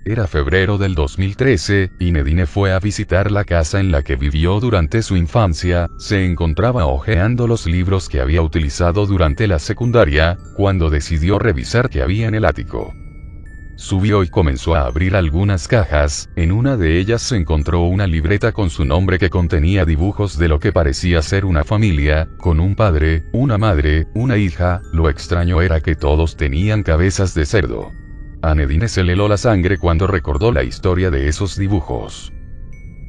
Era febrero del 2013, y Nadine fue a visitar la casa en la que vivió durante su infancia. Se encontraba hojeando los libros que había utilizado durante la secundaria, cuando decidió revisar qué había en el ático. Subió y comenzó a abrir algunas cajas. En una de ellas se encontró una libreta con su nombre que contenía dibujos de lo que parecía ser una familia, con un padre, una madre, una hija. Lo extraño era que todos tenían cabezas de cerdo. A Nadine se le heló la sangre cuando recordó la historia de esos dibujos.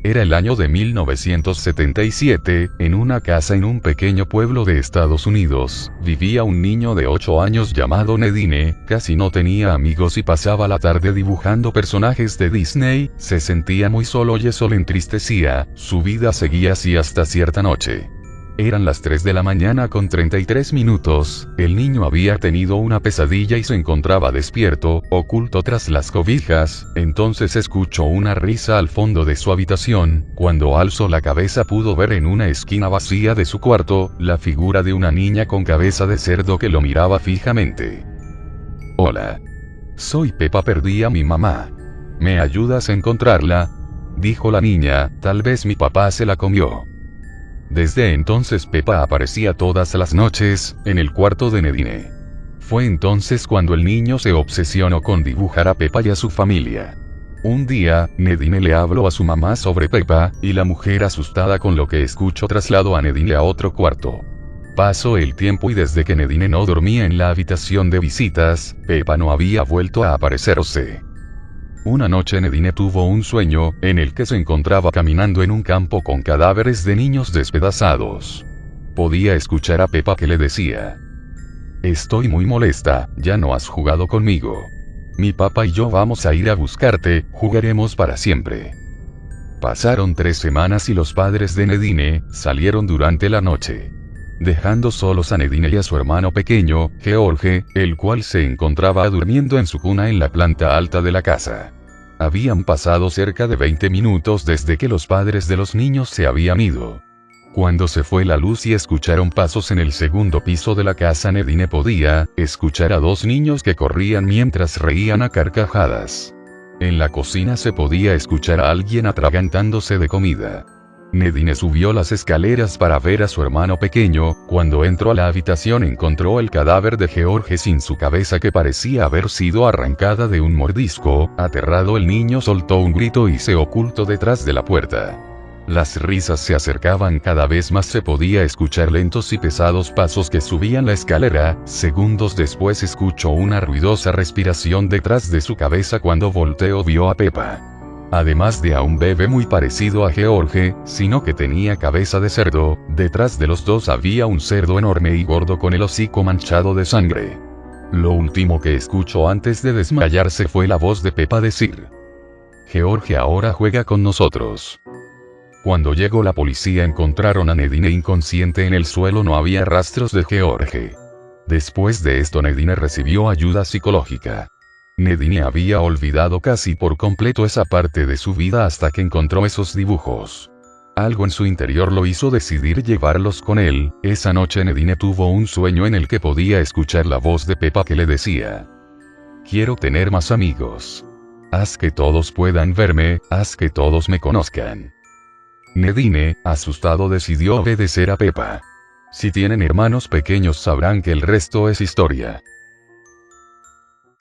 Era el año de 1977, en una casa en un pequeño pueblo de Estados Unidos, vivía un niño de 8 años llamado Nadine. Casi no tenía amigos y pasaba la tarde dibujando personajes de Disney. Se sentía muy solo y eso le entristecía. Su vida seguía así hasta cierta noche. Eran las 3 de la mañana con 33 minutos, el niño había tenido una pesadilla y se encontraba despierto, oculto tras las cobijas. Entonces escuchó una risa al fondo de su habitación. Cuando alzó la cabeza pudo ver en una esquina vacía de su cuarto, la figura de una niña con cabeza de cerdo que lo miraba fijamente. «Hola. Soy Peppa, perdí a mi mamá. ¿Me ayudas a encontrarla?», dijo la niña. «Tal vez mi papá se la comió». Desde entonces Peppa aparecía todas las noches, en el cuarto de Nadine. Fue entonces cuando el niño se obsesionó con dibujar a Peppa y a su familia. Un día, Nadine le habló a su mamá sobre Peppa, y la mujer, asustada con lo que escuchó, trasladó a Nadine a otro cuarto. Pasó el tiempo y desde que Nadine no dormía en la habitación de visitas, Peppa no había vuelto a aparecerse. Una noche Nadine tuvo un sueño, en el que se encontraba caminando en un campo con cadáveres de niños despedazados. Podía escuchar a Peppa que le decía: «Estoy muy molesta, ya no has jugado conmigo. Mi papá y yo vamos a ir a buscarte, jugaremos para siempre». Pasaron 3 semanas y los padres de Nadine salieron durante la noche, dejando solos a Nadine y a su hermano pequeño, George, el cual se encontraba durmiendo en su cuna en la planta alta de la casa. Habían pasado cerca de 20 minutos desde que los padres de los niños se habían ido. Cuando se fue la luz y escucharon pasos en el segundo piso de la casa, Nadine podía escuchar a 2 niños que corrían mientras reían a carcajadas. En la cocina se podía escuchar a alguien atragantándose de comida. Nadine subió las escaleras para ver a su hermano pequeño. Cuando entró a la habitación encontró el cadáver de George sin su cabeza, que parecía haber sido arrancada de un mordisco. Aterrado, el niño soltó un grito y se ocultó detrás de la puerta. Las risas se acercaban cada vez más. Se podía escuchar lentos y pesados pasos que subían la escalera. Segundos después escuchó una ruidosa respiración detrás de su cabeza. Cuando volteó vio a Peppa. Además de a un bebé muy parecido a George, sino que tenía cabeza de cerdo. Detrás de los dos había un cerdo enorme y gordo con el hocico manchado de sangre. Lo último que escuchó antes de desmayarse fue la voz de Peppa decir: «George ahora juega con nosotros». Cuando llegó la policía encontraron a Nadine inconsciente en el suelo. No había rastros de George. Después de esto Nadine recibió ayuda psicológica. Nadine había olvidado casi por completo esa parte de su vida hasta que encontró esos dibujos. Algo en su interior lo hizo decidir llevarlos con él. Esa noche Nadine tuvo un sueño en el que podía escuchar la voz de Peppa que le decía: «Quiero tener más amigos. Haz que todos puedan verme, haz que todos me conozcan». Nadine, asustado, decidió obedecer a Peppa. Si tienen hermanos pequeños sabrán que el resto es historia.